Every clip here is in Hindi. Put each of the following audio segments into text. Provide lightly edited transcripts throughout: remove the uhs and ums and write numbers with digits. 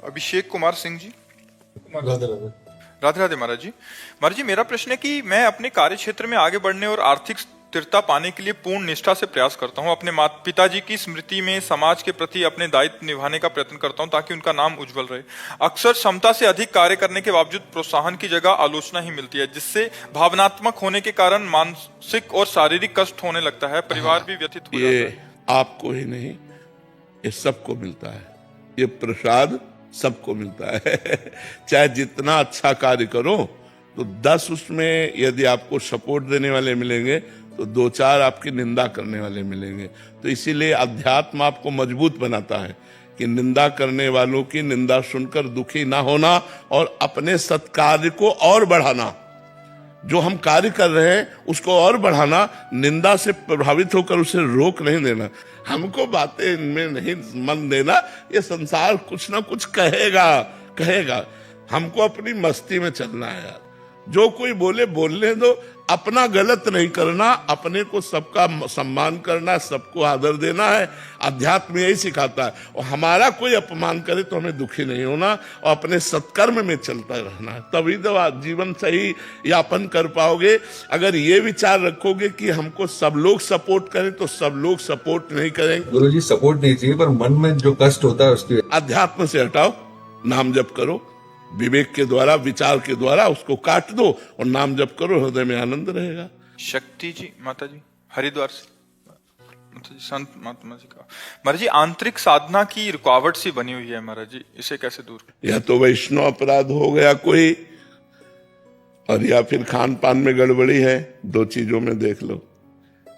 अभिषेक कुमार सिंह जी। राधे राधे। राधे राधे महाराज जी। महाराज जी, मेरा प्रश्न है कि मैं अपने कार्य क्षेत्र में आगे बढ़ने और आर्थिक स्थिरता पाने के लिए पूर्ण निष्ठा से प्रयास करता हूं। अपने माता पिताजी की स्मृति में समाज के प्रति अपने दायित्व निभाने का प्रयत्न करता हूं ताकि उनका नाम उज्जवल रहे। अक्सर क्षमता से अधिक कार्य करने के बावजूद प्रोत्साहन की जगह आलोचना ही मिलती है, जिससे भावनात्मक होने के कारण मानसिक और शारीरिक कष्ट होने लगता है। परिवार भी व्यथित हो जाता है। ये आपको ही नहीं, ये सबको मिलता है। ये प्रसाद सबको मिलता है। चाहे जितना अच्छा कार्य करो तो 10 उसमें यदि आपको सपोर्ट देने वाले मिलेंगे तो 2-4 आपकी निंदा करने वाले मिलेंगे। तो इसीलिए अध्यात्म आपको मजबूत बनाता है कि निंदा करने वालों की निंदा सुनकर दुखी ना होना और अपने सत्कार्य को और बढ़ाना। जो हम कार्य कर रहे हैं उसको और बढ़ाना, निंदा से प्रभावित होकर उसे रोक नहीं देना। हमको बातें इनमें नहीं मन देना, ये संसार कुछ ना कुछ कहेगा। हमको अपनी मस्ती में चलना है यार। जो कोई बोले बोलने दो, अपना गलत नहीं करना, अपने को सबका सम्मान करना, सबको आदर देना है। अध्यात्म यही सिखाता है। और हमारा कोई अपमान करे तो हमें दुखी नहीं होना और अपने सत्कर्म में चलता रहना है, तभी तो आप जीवन सही यापन कर पाओगे। अगर ये विचार रखोगे कि हमको सब लोग सपोर्ट करें तो सब लोग सपोर्ट नहीं करेंगे। गुरुजी, सपोर्ट नहीं चाहिए, पर मन में जो कष्ट होता है उसकी अध्यात्म से हटाओ, नाम जप करो, विवेक के द्वारा, विचार के द्वारा उसको काट दो और नाम जप करो, हृदय में आनंद रहेगा। शक्ति जी, माता जी हरिद्वार से, माता जी संत महात्मा जी का। महाराज जी, आंतरिक साधना की रुकावट सी बनी हुई है महाराज जी, इसे कैसे दूर? या तो वैष्णव अपराध हो गया कोई, और या फिर खान पान में गड़बड़ी है। 2 चीजों में देख लो।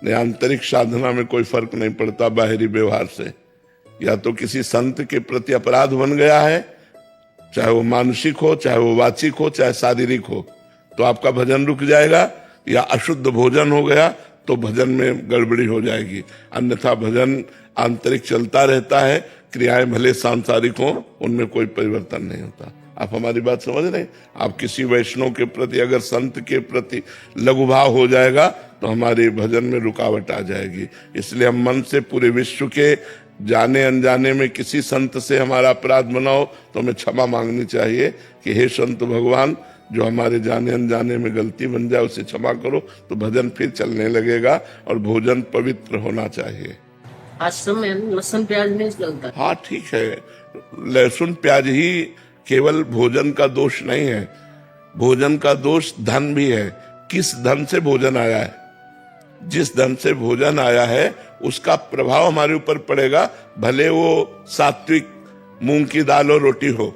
नहीं, आंतरिक साधना में कोई फर्क नहीं पड़ता बाहरी व्यवहार से। या तो किसी संत के प्रति अपराध बन गया है, चाहे वो मानसिक हो, चाहे वो वाचिक हो, चाहे शारीरिक हो, तो आपका भजन रुक जाएगा। या अशुद्ध भोजन हो गया तो भजन में गड़बड़ी हो जाएगी। अन्यथा भजन आंतरिक चलता रहता है, क्रियाएं भले सांसारिक हो, उनमें कोई परिवर्तन नहीं होता। आप हमारी बात समझ रहे हैं? आप किसी वैष्णव के प्रति, अगर संत के प्रति लघुभाव हो जाएगा तो हमारे भजन में रुकावट आ जाएगी। इसलिए हम मन से पूरे विश्व के जाने अनजाने में किसी संत से हमारा अपराध बनाओ तो हमें क्षमा मांगनी चाहिए कि हे संत भगवान, जो हमारे जाने अनजाने में गलती बन जाए उसे क्षमा करो, तो भजन फिर चलने लगेगा। और भोजन पवित्र होना चाहिए। आश्रम में लहसुन प्याज नहीं चलता। हाँ ठीक है, लहसुन प्याज ही केवल भोजन का दोष नहीं है। भोजन का दोष धन भी है। किस धन से भोजन आया है? जिस धन से भोजन आया है उसका प्रभाव हमारे ऊपर पड़ेगा, भले वो सात्विक मूंग की दाल और रोटी हो,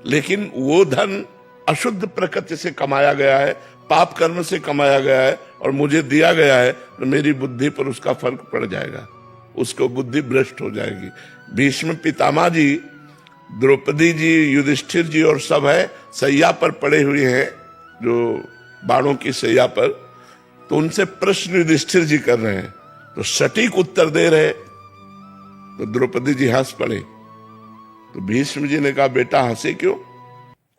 लेकिन वो धन अशुद्ध प्रकृति से कमाया गया है, पाप कर्म से कमाया गया है और मुझे दिया गया है, तो मेरी बुद्धि पर उसका फर्क पड़ जाएगा, उसको बुद्धि भ्रष्ट हो जाएगी। भीष्म पितामह जी, द्रौपदी जी, युधिष्ठिर जी और सब है सैया पर पड़े हुए हैं, जो बाणों की सैया पर। तो उनसे प्रश्न युधिष्ठिर जी कर रहे हैं, तो सटीक उत्तर दे रहे, तो द्रौपदी जी हंस पड़े। तो भीष्म जी ने कहा, बेटा हंसे क्यों?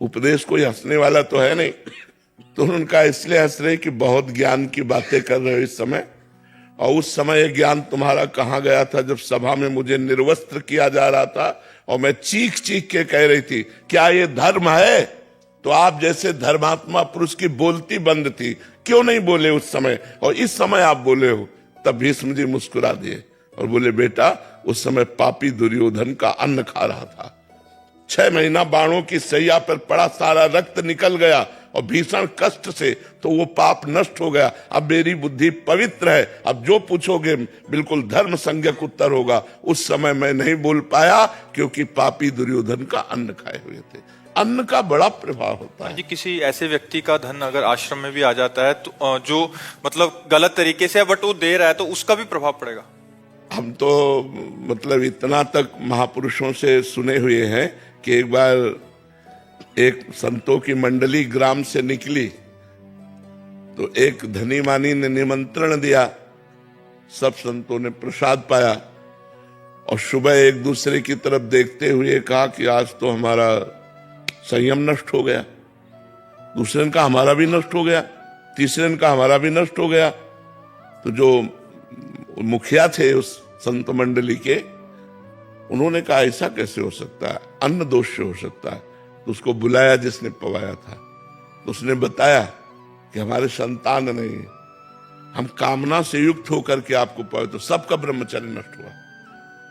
उपदेश कोई हंसने वाला तो है नहीं। तो उनका इसलिए हंस रहे कि बहुत ज्ञान की बातें कर रहे हो इस समय, और उस समय ये ज्ञान तुम्हारा कहाँ गया था जब सभा में मुझे निर्वस्त्र किया जा रहा था और मैं चीख चीख के कह रही थी क्या ये धर्म है? तो आप जैसे धर्मात्मा पुरुष की बोलती बंद थी, क्यों नहीं बोले उस समय, और इस समय आप बोले हो? तब भीष्म जी मुस्कुरा दिए और बोले, बेटा उस समय पापी दुर्योधन का अन्न खा रहा था। 6 महीना बाणों की सैया पर पड़ा, सारा रक्त निकल गया और भीषण कष्ट से, तो वो पाप नष्ट हो गया। अब मेरी बुद्धि पवित्र है, अब जो पूछोगे बिल्कुल धर्म संज्ञक उत्तर होगा। उस समय मैं नहीं बोल पाया क्योंकि पापी दुर्योधन का अन्न खाए हुए थे। अन्न का बड़ा प्रभाव होता है। जी, किसी ऐसे व्यक्ति का धन अगर आश्रम में भी आ जाता है तो जो मतलब गलत तरीके से है बट वो दे रहा है, तो उसका भी प्रभाव पड़ेगा। हम तो मतलब इतना तक महापुरुषों से सुने हुए हैं कि एक बार एक संतों की मंडली ग्राम से निकली, तो एक धनी मानी ने निमंत्रण दिया, सब संतों ने प्रसाद पाया और सुबह एक दूसरे की तरफ देखते हुए कहा कि आज तो हमारा संयम नष्ट हो गया। दूसरे ने कहा हमारा भी नष्ट हो गया, तीसरे ने कहा हमारा भी नष्ट हो गया। तो जो मुखिया थे उस संत मंडली के, उन्होंने कहा ऐसा कैसे हो सकता है, अन्न दोष से हो सकता है। तो उसको बुलाया जिसने पवाया था, तो उसने बताया कि हमारे संतान नहीं है, हम कामना से युक्त होकर के आपको पाए, तो सबका ब्रह्मचर्य नष्ट हुआ।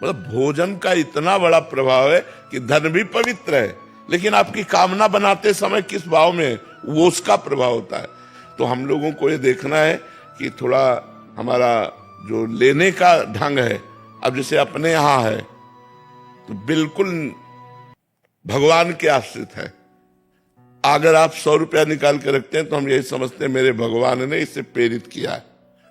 मतलब भोजन का इतना बड़ा प्रभाव है कि धन भी पवित्र है, लेकिन आपकी कामना बनाते समय किस भाव में है, वो उसका प्रभाव होता है। तो हम लोगों को ये देखना है कि थोड़ा हमारा जो लेने का ढंग है, अब जैसे अपने यहां है तो बिल्कुल भगवान के आश्रित है। अगर आप 100 रुपया निकाल के रखते हैं तो हम यही समझते हैं मेरे भगवान ने इसे प्रेरित किया है,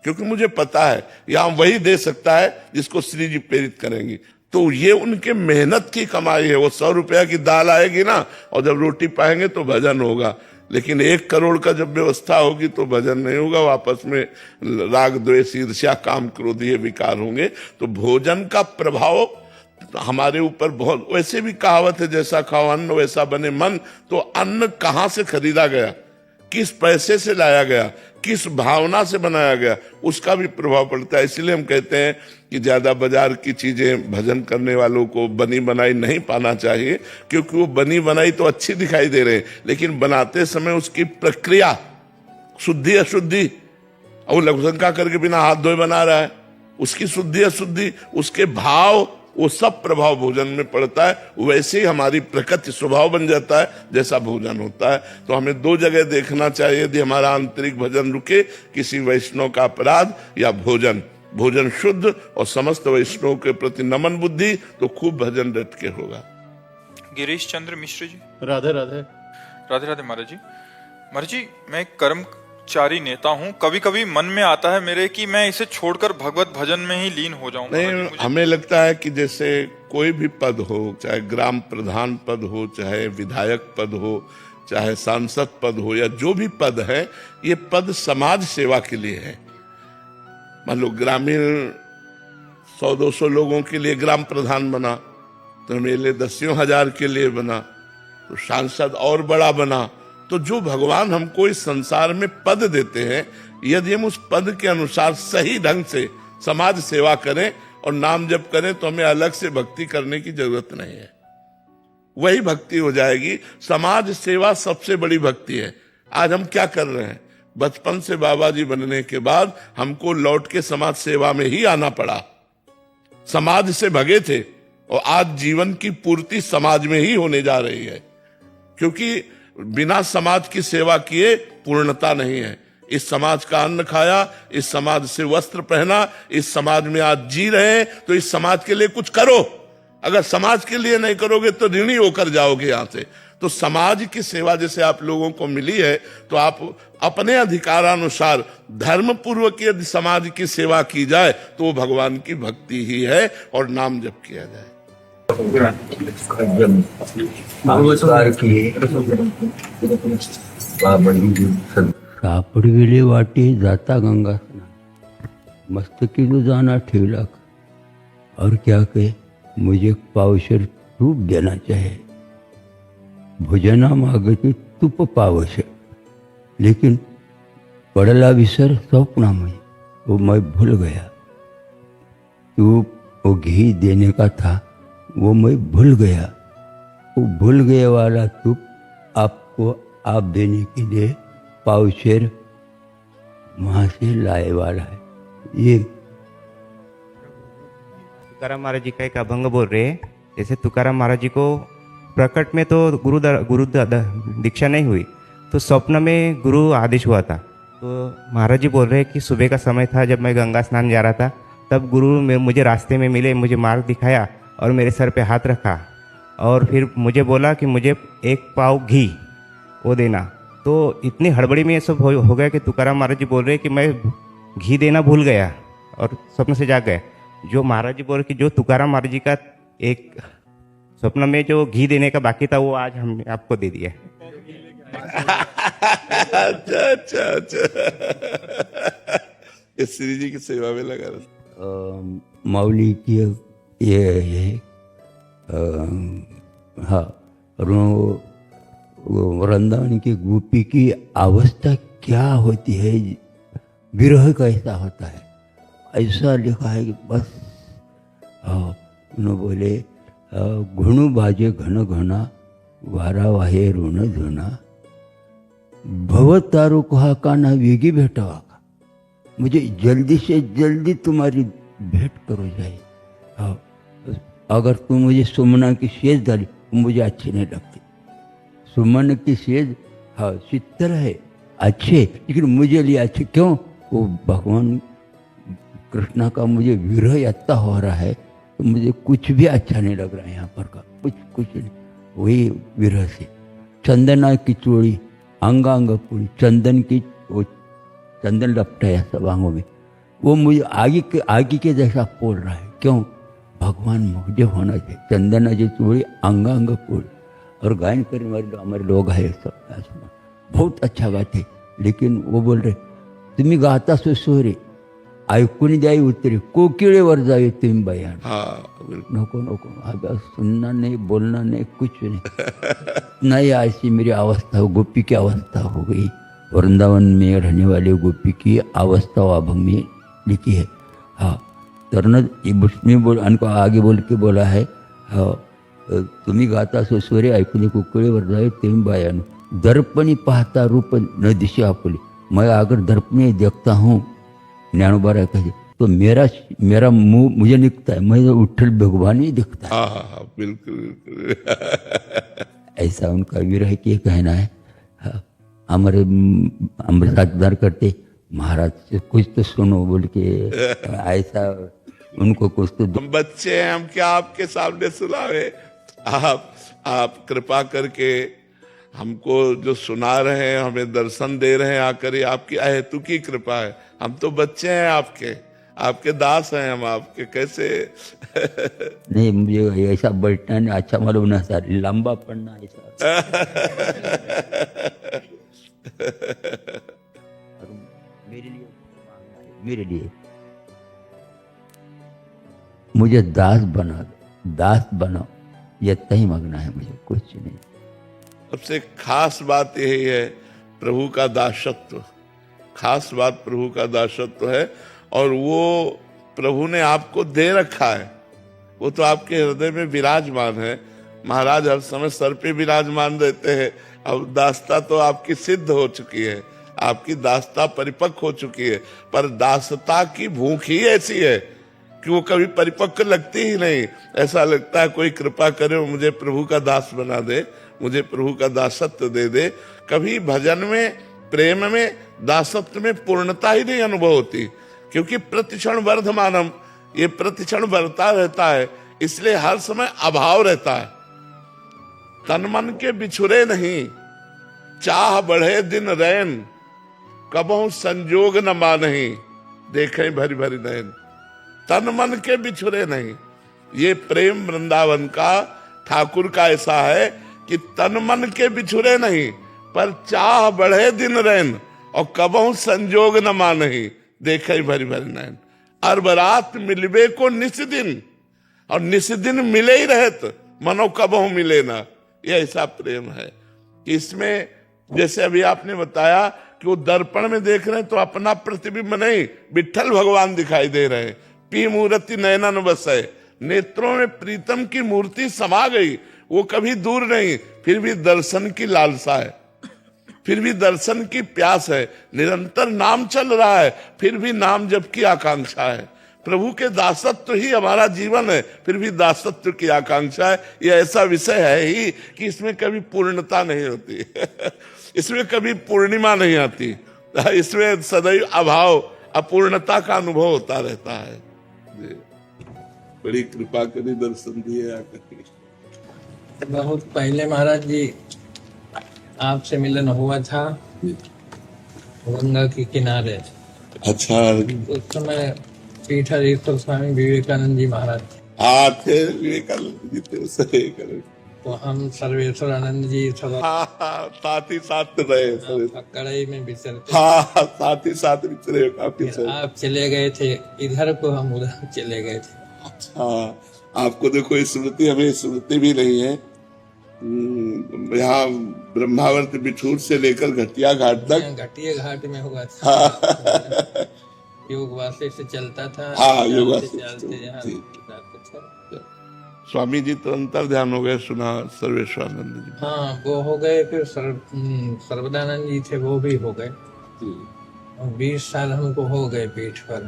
क्योंकि मुझे पता है यहां वही दे सकता है जिसको श्री जी प्रेरित करेंगी। तो ये उनके मेहनत की कमाई है। वो 100 रुपया की दाल आएगी ना, और जब रोटी पाएंगे तो भजन होगा, लेकिन 1 करोड़ का जब व्यवस्था होगी तो भजन नहीं होगा। वापस में राग द्वेष ईर्ष्या काम क्रोध ये विकार होंगे। तो भोजन का प्रभाव हमारे ऊपर बहुत, वैसे भी कहावत है जैसा खाओ अन्न वैसा बने मन। तो अन्न कहां से खरीदा गया, किस पैसे से लाया गया, किस भावना से बनाया गया, उसका भी प्रभाव पड़ता है। इसलिए हम कहते हैं कि ज्यादा बाजार की चीजें भजन करने वालों को बनी बनाई नहीं पाना चाहिए, क्योंकि वो बनी बनाई तो अच्छी दिखाई दे रहे हैं, लेकिन बनाते समय उसकी प्रक्रिया शुद्धि अशुद्धि, और वो लघुशंका करके बिना हाथ धोए बना रहा है, उसकी शुद्धि अशुद्धि, उसके भाव, वो सब प्रभाव भोजन में पड़ता है। वैसे ही हमारी प्रकृति स्वभाव बन जाता है जैसा भोजन होता है। तो हमें 2 जगह देखना चाहिए, यदि हमारा आंतरिक भजन रुके, किसी वैष्णव का अपराध या भोजन, भोजन शुद्ध और समस्त वैष्णव के प्रति नमन बुद्धि, तो खूब भजन डट के होगा। गिरीश चंद्र मिश्र जी। राधे राधे। राधे राधे महाराज जी। महाराज जी, मैं कर्मचारी नेता हूँ, कभी कभी मन में आता है मेरे कि मैं इसे छोड़कर भगवत भजन में ही लीन हो जाऊं। नहीं, हमें लगता है कि जैसे कोई भी पद हो, चाहे ग्राम प्रधान पद हो, चाहे विधायक पद हो, चाहे सांसद पद हो, या जो भी पद है, ये पद समाज सेवा के लिए है। मान लो ग्रामीण 100-200 लोगों के लिए ग्राम प्रधान बना, तो मेरे लिए 10,000 के लिए बना, तो सांसद और बड़ा बना। तो जो भगवान हमको इस संसार में पद देते हैं, यदि हम उस पद के अनुसार सही ढंग से समाज सेवा करें और नाम जप करें, तो हमें अलग से भक्ति करने की जरूरत नहीं है, वही भक्ति हो जाएगी। समाज सेवा सबसे बड़ी भक्ति है। आज हम क्या कर रहे हैं, बचपन से बाबा जी बनने के बाद हमको लौट के समाज सेवा में ही आना पड़ा। समाज से भगे थे और आज जीवन की पूर्ति समाज में ही होने जा रही है, क्योंकि बिना समाज की सेवा किए पूर्णता नहीं है। इस समाज का अन्न खाया, इस समाज से वस्त्र पहना, इस समाज में आज जी रहे हैं, तो इस समाज के लिए कुछ करो। अगर समाज के लिए नहीं करोगे तो ऋणी होकर जाओगे यहां से। तो समाज की सेवा जैसे आप लोगों को मिली है, तो आप अपने अधिकारानुसार धर्म पूर्वक यदि समाज की सेवा की जाए तो वो भगवान की भक्ति ही है, और नाम जप किया जाए। सापडविले वाटे जाता गंगा स्नान, मस्तकी जाना ठेवला, और क्या कहे मुझे पावशर तूप देना चाहे, भोजना मागती तूप पावशर, लेकिन पड़ला विसर स्वप्ना में, वो मैं भूल गया। तूप वो घी देने का था, वो मैं भूल गया। वो भूल गए वाला तूप आपको आप देने के लिए पावशेर वहाँ से लाए वाला है। ये तुकाराम महाराज जी का एक अभंग बोल रहे हैं। जैसे तुकाराम महाराज जी को प्रकट में तो गुरु दीक्षा नहीं हुई, तो स्वप्न में गुरु आदेश हुआ था। तो महाराज जी बोल रहे हैं कि सुबह का समय था, जब मैं गंगा स्नान जा रहा था, तब गुरु मुझे रास्ते में मिले, मुझे मार्ग दिखाया और मेरे सर पे हाथ रखा, और फिर मुझे बोला कि मुझे 1 पाव घी वो देना। तो इतनी हड़बड़ी में ये सब हो गया कि तुकाराम महाराज जी बोल रहे हैं कि मैं घी देना भूल गया और स्वप्न से जाग गए। जो महाराज जी बोल रहे कि जो तुकाराम महाराज जी का एक स्वप्न में जो घी देने का बाकी था, वो आज हमने आपको दे दिया। अच्छा। इस श्री जी की सेवा में लगा रहा। माऊली की ये है, हाँ, और वो वृंदावन की गोपी की अवस्था क्या होती है, विरह कैसा होता है, ऐसा लिखा है कि बस। उन्होंने बोले घुणू बाजे घन घना वारा वाहे ऋण धुना भव तारू कहा काना वेगी भेटावा का, मुझे जल्दी से जल्दी तुम्हारी भेंट करो जाए। हाँ, अगर तुम मुझे सुमना की सेज डाली मुझे अच्छी नहीं लगती। सुमन की सेज हाँ शीतल है, अच्छे, लेकिन मुझे लिए अच्छे क्यों? वो भगवान कृष्णा का मुझे विरह इतना हो रहा है तो मुझे कुछ भी अच्छा नहीं लग रहा है यहाँ पर का, कुछ नहीं। वही विरह से चंदना की चोड़ी अंगांग पूरी, चंदन की वो चंदन लपटाया सब आंगों में, वो मुझे आगे के जैसा पोल रहा है। क्यों? भगवान मुझे होना चाहिए। चंदना की चोड़ी अंगांग पूरी। और गायन करने वाले हमारे लोग हैं सब, बहुत अच्छा गाते, लेकिन वो बोल रहे तुम्ही गाता सो सोरे ऐकून द्याई उतरे कोकिळेवर जावे तुम्ही बयान। नको नको, अब सुनना नहीं, बोलना नहीं, कुछ नहीं। नहीं, ऐसी मेरी अवस्था हो, गोपी की अवस्था हो गई। वृंदावन में रहने वाले गोपी की अवस्था अभंग में लिखी है। हाँ, तरन उसमें बोल उनको आगे बोल के बोला है, हाँ, तुम्ही गाता सो सोरे ऐकून कोकिळेवर जावे तुम्ही बयान। दर्पणी पाहता रूप न दिशे आपली, मैं अगर दर्पण में देखता हूँ, ज्ञानोबा कहते तो मेरा मुंह मुझे दिखता है, मैं उठल भगवान ही दिखता है। हाँ, बिल्कुल। ऐसा उनका विरह की कहना है। हाँ, हमारे साथदार करते महाराज से कुछ तो सुनो बोल के, ऐसा उनको कुछ तो हम बच्चे हैं, हम क्या आपके सामने सुनावे। आप कृपा करके हमको जो सुना रहे हैं, हमें दर्शन दे रहे हैं आकर, ये आपकी अहेतुकी कृपा है। हम तो बच्चे हैं आपके दास हैं हम आपके, कैसे नहीं, मुझे ऐसा बैठना नहीं अच्छा मालूम ना सर, लंबा पड़ना ऐसा। मेरे लिए मुझे दास बनाओ, ये तही मांगना है मुझे, कुछ नहीं। सबसे खास बात यही है प्रभु का दासत्व, खास बात प्रभु का दासत्व है। और वो प्रभु ने आपको दे रखा है, वो तो आपके हृदय में विराजमान है। महाराज हर समय सर पे विराजमान रहते हैं। अब दासता तो आपकी सिद्ध हो चुकी है, आपकी दासता परिपक्व हो चुकी है, पर दासता की भूख ही ऐसी है कि वो कभी परिपक्व लगती ही नहीं। ऐसा लगता है कोई कृपा करे, मुझे प्रभु का दास बना दे, मुझे प्रभु का दासत्व दे दे। कभी भजन में, प्रेम में, दासत्व में पूर्णता ही नहीं अनुभव होती, क्योंकि प्रतिक्षण वर्धमानम, ये प्रतिक्षण बढ़ता रहता है, इसलिए हर समय अभाव रहता है। तन मन के बिछुरे नहीं, चाह बढ़े दिन रैन, कबहू संजोग न मानही, देखें भरी भरी नयन। तन मन के बिछुरे नहीं, ये प्रेम वृंदावन का, ठाकुर का ऐसा है कि तन मन के बिछुरे नहीं, पर चाह बढ़े दिन रैन, और कबहू संजोग न मानही, देखे भरी भरी नयन। अरबरात मिलबे को निस दिन, और निस दिन मिले ही रहत, मनो कबहू मिले ना। ये ऐसा प्रेम है कि इसमें, जैसे अभी आपने बताया कि वो दर्पण में देख रहे हैं तो अपना प्रतिबिंब नहीं, विठ्ठल भगवान दिखाई दे रहे हैं। पी मूर्ति नयनन बसे, नेत्रों में प्रीतम की मूर्ति समा गई, वो कभी दूर नहीं, फिर भी दर्शन की लालसा है, फिर भी दर्शन की प्यास है। निरंतर नाम चल रहा है, फिर भी नाम जप की आकांक्षा है। प्रभु के दासत्व ही हमारा जीवन है, फिर भी दासत्व की आकांक्षा है। यह ऐसा विषय है ही कि इसमें कभी पूर्णता नहीं होती इसमें कभी पूर्णिमा नहीं आती, इसमें सदैव अभाव, अपूर्णता का अनुभव होता रहता है। बड़ी कृपा करी, दर्शन दिए आकर। बहुत पहले महाराज जी आपसे मिलन हुआ था गंगा के किनारे। अच्छा, उस समय पीठाधीश्वर स्वामी विवेकानंद जी महाराज थे, विवेकानंद जी थे, सही करें। तो हम सर्वेश्वर आनंद जी सब साथ ही साथ रहे, कड़ाई में विचरते। हाँ, साथ ही साथ विचरे काफी। आप चले गए थे इधर को, हम उधर चले गए थे। अच्छा, आपको देखो स्मृति, हमें स्मृति भी नहीं है। यहाँ ब्रह्मावर्त बिठूर से लेकर घटिया घाट तक, घटिया घाट में हुआ था। योग वासे से चलता था। हाँ, योग वासे चलते स्वामी जी तो अंतर ध्यान हो गए, सुना सर्वेश्वरानंद जी। हाँ वो हो गए, फिर सर्वदानंद जी थे वो भी हो गए, और 20 साल हमको हो गए पीठ पर।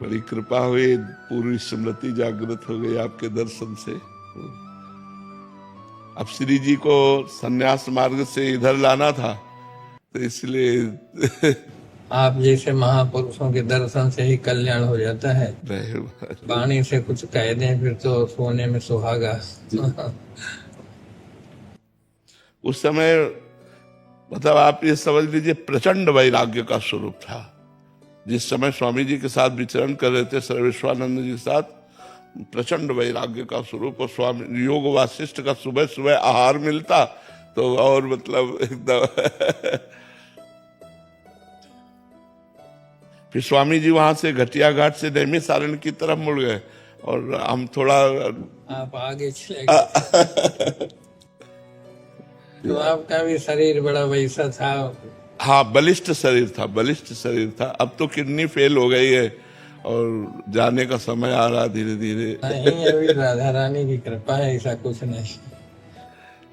बड़ी कृपा हुई, पूरी स्मृति जागृत हो गई आपके दर्शन से। अब श्री जी को संन्यास मार्ग से इधर लाना था, तो इसलिए आप जैसे महापुरुषों के दर्शन से ही कल्याण हो जाता है। रहे। वाणी से कुछ कह दें फिर तो सोने में सुहागा। उस समय मतलब आप ये समझ लीजिए प्रचंड वैराग्य का स्वरूप था। जिस समय स्वामी जी के साथ विचरण कर रहे थे, सर्वेश्वरानंद जी के साथ, प्रचंड वैराग्य का स्वरूप। और स्वामी योग वासिष्ठ का सुबह सुबह आहार मिलता तो और मतलब एकदम फिर स्वामी जी वहां से घटिया घाट से नैमिषारण्य की तरफ मुड़ गए और हम थोड़ा आप आगे चले गए। तो आपका भी शरीर बड़ा वैसा था। हाँ, बलिष्ठ शरीर था, बलिष्ठ शरीर था। अब तो किडनी फेल हो गई है और जाने का समय आ रहा धीरे धीरे। नहीं, अभी राधा रानी की कृपा है, ऐसा कुछ नहीं।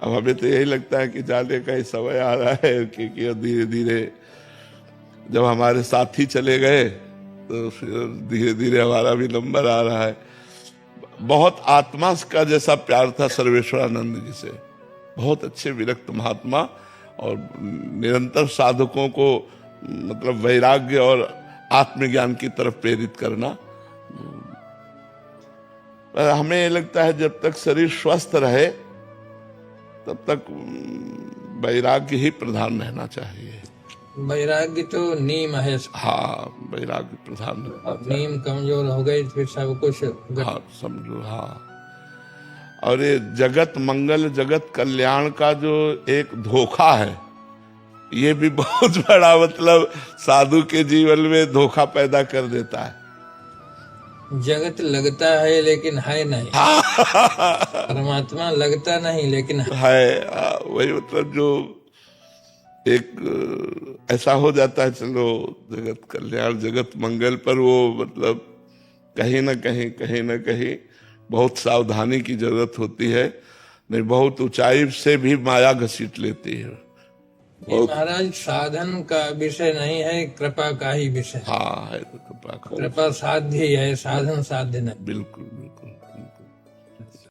अब हमें तो यही लगता है कि जाने का ही समय आ रहा है, क्योंकि धीरे धीरे जब हमारे साथी चले गए तो फिर धीरे धीरे हमारा भी नंबर आ रहा है। बहुत आत्मा का जैसा प्यार था सर्वेश्वरानंद जी से, बहुत अच्छे विरक्त महात्मा, और निरंतर साधकों को मतलब वैराग्य और आत्मज्ञान की तरफ प्रेरित करना। पर हमें लगता है जब तक शरीर स्वस्थ रहे तब तक वैराग्य ही प्रधान रहना चाहिए। वैराग्य तो नीम है। हाँ, वैराग्य प्रधान रहना अब नीम कमजोर हो गई फिर सब कुछ हाँ, समझो। हाँ, और ये जगत मंगल जगत कल्याण का जो एक धोखा है, ये भी बहुत बड़ा मतलब साधु के जीवन में धोखा पैदा कर देता है। जगत लगता है लेकिन है नहीं। परमात्मा लगता नहीं लेकिन है। वही मतलब जो एक ऐसा हो जाता है, चलो जगत कल्याण जगत मंगल पर वो मतलब कहीं ना कहीं बहुत सावधानी की जरूरत होती है, नहीं बहुत ऊंचाई से भी माया घसीट लेती है। ये महाराज साधन का विषय नहीं है, कृपा का ही विषय। हाँ, है तो कृपा का। कृपा साध्य ही है, साधन साध्य नहीं। बिल्कुल बिल्कुल।